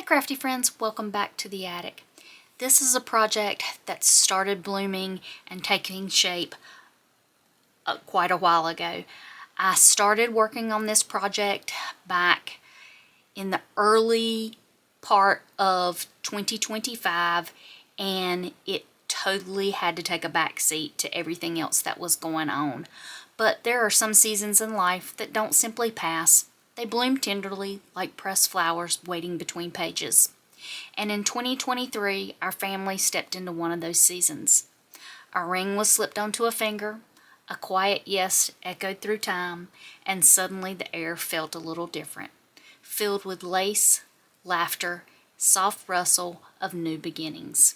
crafty friends, welcome back to the attic. This is a project that started blooming and taking shape quite a while ago. I started working on this project back in the early part of 2025, and it totally had to take a back seat to everything else that was going on. But there are some seasons in life that don't simply pass. They bloom tenderly like pressed flowers waiting between pages. And in 2023, our family stepped into one of those seasons. A ring was slipped onto a finger, a quiet yes echoed through time, and suddenly the air felt a little different, filled with lace, laughter, soft rustle of new beginnings.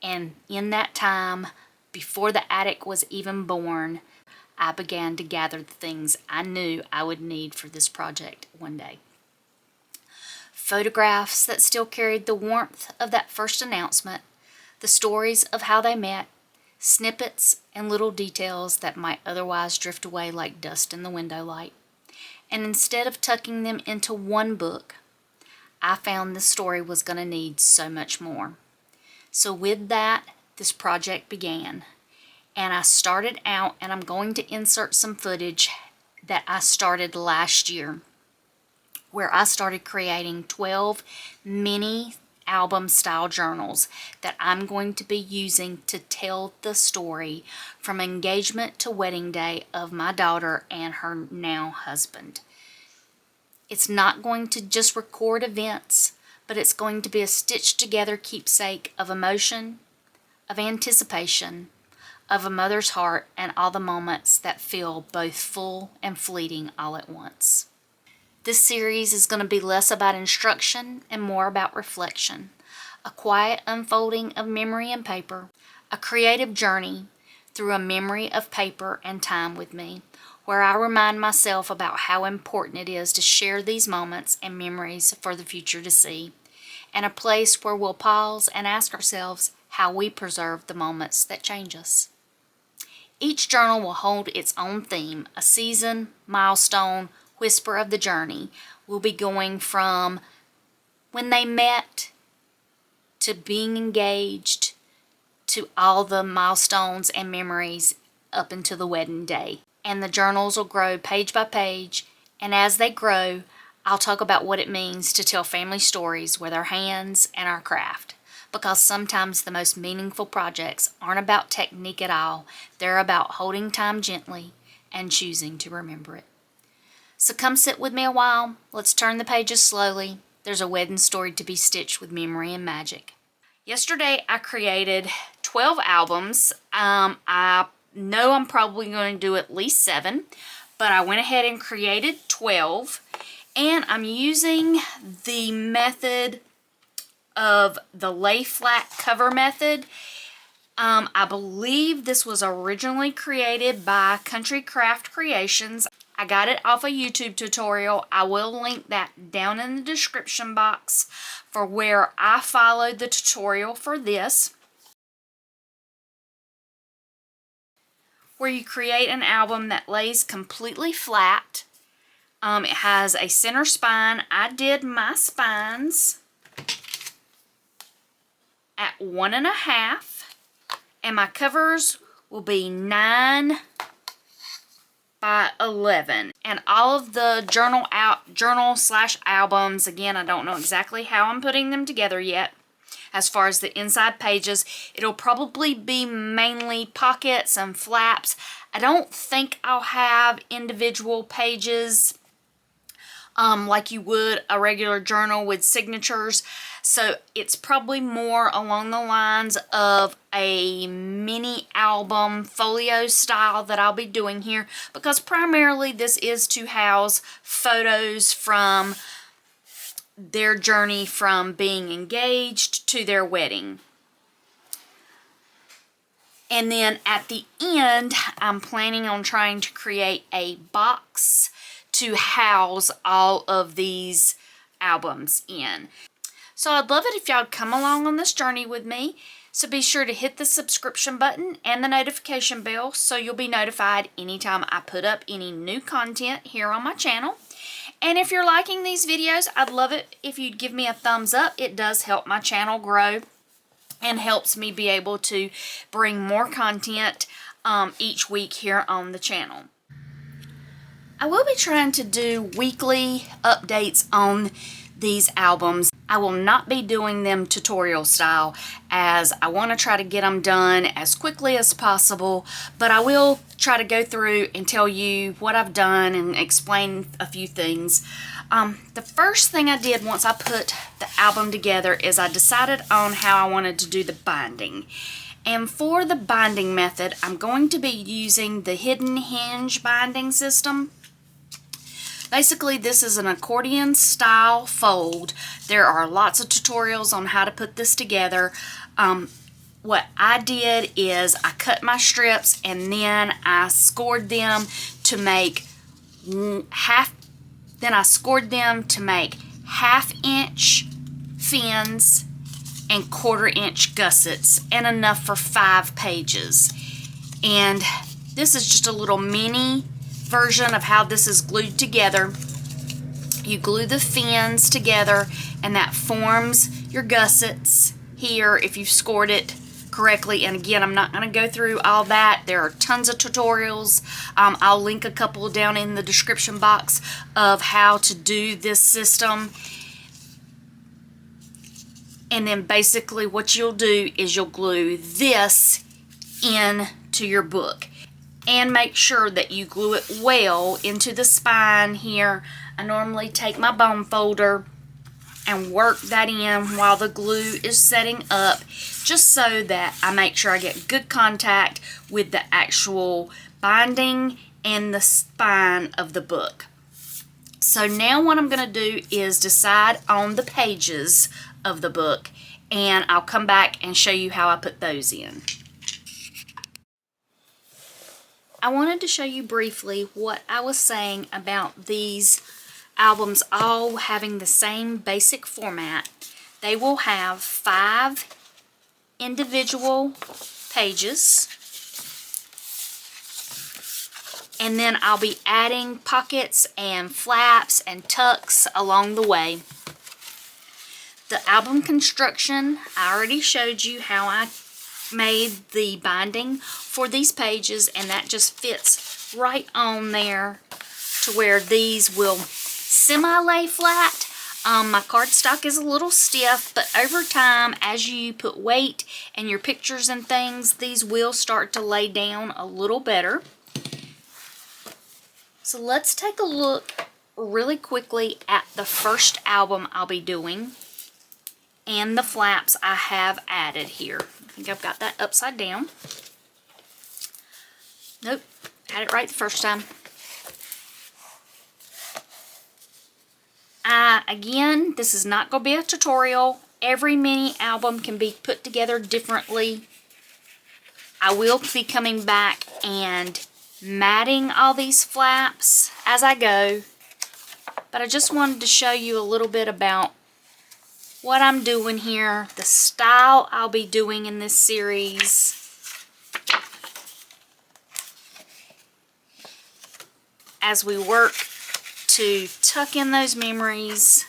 And in that time, before the attic was even born, I began to gather the things I knew I would need for this project one day. Photographs that still carried the warmth of that first announcement, the stories of how they met, snippets and little details that might otherwise drift away like dust in the window light. And instead of tucking them into one book, I found this story was going to need so much more. So with that, this project began. And I started out, and I'm going to insert some footage that I started last year, where I started creating 12 mini album style journals that I'm going to be using to tell the story from engagement to wedding day of my daughter and her now husband. It's not going to just record events, but it's going to be a stitched together keepsake of emotion, of anticipation, of a mother's heart, and all the moments that feel both full and fleeting all at once. This series is going to be less about instruction and more about reflection, a quiet unfolding of memory and paper, a creative journey through a memory of paper and time with me, where I remind myself about how important it is to share these moments and memories for the future to see, and a place where we'll pause and ask ourselves how we preserve the moments that change us. Each journal will hold its own theme, a season, milestone, whisper of the journey. We'll be going from when they met, to being engaged, to all the milestones and memories up until the wedding day. And the journals will grow page by page, and as they grow, I'll talk about what it means to tell family stories with our hands and our craft. Because sometimes the most meaningful projects aren't about technique at all. They're about holding time gently and choosing to remember it. So come sit with me a while. Let's turn the pages slowly. There's a wedding story to be stitched with memory and magic. Yesterday I created 12 albums. I know I'm probably going to do at least 7, but I went ahead and created 12. And I'm using the method of the lay flat cover method. I believe this was originally created by Country Craft Creations. I got it off a YouTube tutorial. I will link that down in the description box for where I followed the tutorial for this, where you create an album that lays completely flat. It has a center spine. I did my spines at 1.5, and my covers will be 9 by 11. And all of the journal slash albums, again, I don't know exactly how I'm putting them together yet. As far as the inside pages, it'll probably be mainly pockets and flaps. I don't think I'll have individual pages like you would a regular journal with signatures. So it's probably more along the lines of a mini album folio style that I'll be doing here, because primarily this is to house photos from their journey from being engaged to their wedding. And then at the end, I'm planning on trying to create a box to house all of these albums in. So I'd love it if y'all come along on this journey with me. So be sure to hit the subscription button and the notification bell so you'll be notified anytime I put up any new content here on my channel. And if you're liking these videos, I'd love it if you'd give me a thumbs up. It does help my channel grow and helps me be able to bring more content each week here on the channel. I will be trying to do weekly updates on these albums. I will not be doing them tutorial style, as I want to try to get them done as quickly as possible, but I will try to go through and tell you what I've done and explain a few things. The first thing I did once I put the album together is I decided on how I wanted to do the binding. And for the binding method, I'm going to be using the hidden hinge binding system. Basically, this is an accordion style fold. There are lots of tutorials on how to put this together. What I did is I cut my strips and then I scored them to make half-inch fins and 1/4-inch gussets, and enough for 5 pages. And this is just a little mini version of how this is glued together. You glue the fins together and that forms your gussets here if you've scored it correctly. And again, I'm not going to go through all that. There are tons of tutorials. I'll link a couple down in the description box of how to do this system. And then basically what you'll do is you'll glue this into your book. And make sure that you glue it well into the spine here. I normally take my bone folder and work that in while the glue is setting up, just so that I make sure I get good contact with the actual binding and the spine of the book. So now what I'm going to do is decide on the pages of the book, and I'll come back and show you how I put those in. I wanted to show you briefly what I was saying about these albums all having the same basic format. They will have 5 individual pages, and then I'll be adding pockets and flaps and tucks along the way. The album construction, I already showed you how I made the binding for these pages, and that just fits right on there to where these will semi-lay flat. My cardstock is a little stiff, but over time, as you put weight and your pictures and things, these will start to lay down a little better. So let's take a look really quickly at the first album I'll be doing and the flaps I have added here. I think I've got that upside down. Nope, had it right the first time. Again, this is not going to be a tutorial. Every mini album can be put together differently. I will be coming back and matting all these flaps as I go, but I just wanted to show you a little bit about what I'm doing here, the style I'll be doing in this series. As we work to tuck in those memories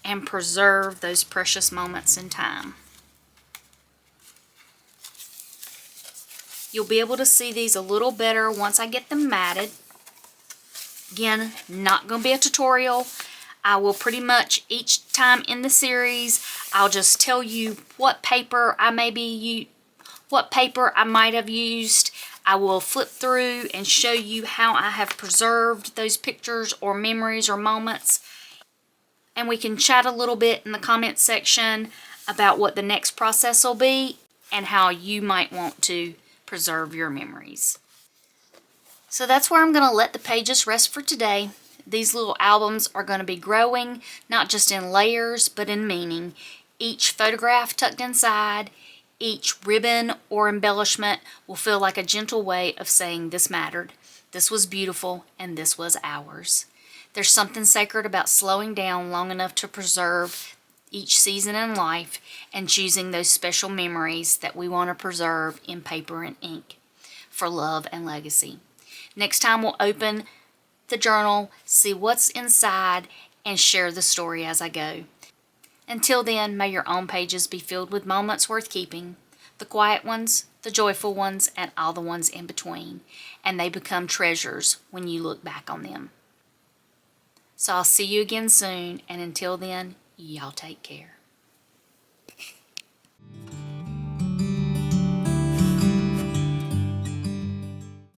and preserve those precious moments in time. You'll be able to see these a little better once I get them matted. Again, not going to be a tutorial. I will pretty much each time in the series, I'll just tell you what paper I might have used. I will flip through and show you how I have preserved those pictures or memories or moments. And we can chat a little bit in the comment section about what the next process will be and how you might want to preserve your memories. So that's where I'm going to let the pages rest for today. These little albums are going to be growing, not just in layers, but in meaning. Each photograph tucked inside, each ribbon or embellishment will feel like a gentle way of saying this mattered, this was beautiful, and this was ours. There's something sacred about slowing down long enough to preserve each season in life and choosing those special memories that we want to preserve in paper and ink for love and legacy. Next time we'll open the journal, see what's inside, and share the story as I go. Until then, may your own pages be filled with moments worth keeping, the quiet ones, the joyful ones, and all the ones in between, and they become treasures when you look back on them. So I'll see you again soon, and until then, y'all take care.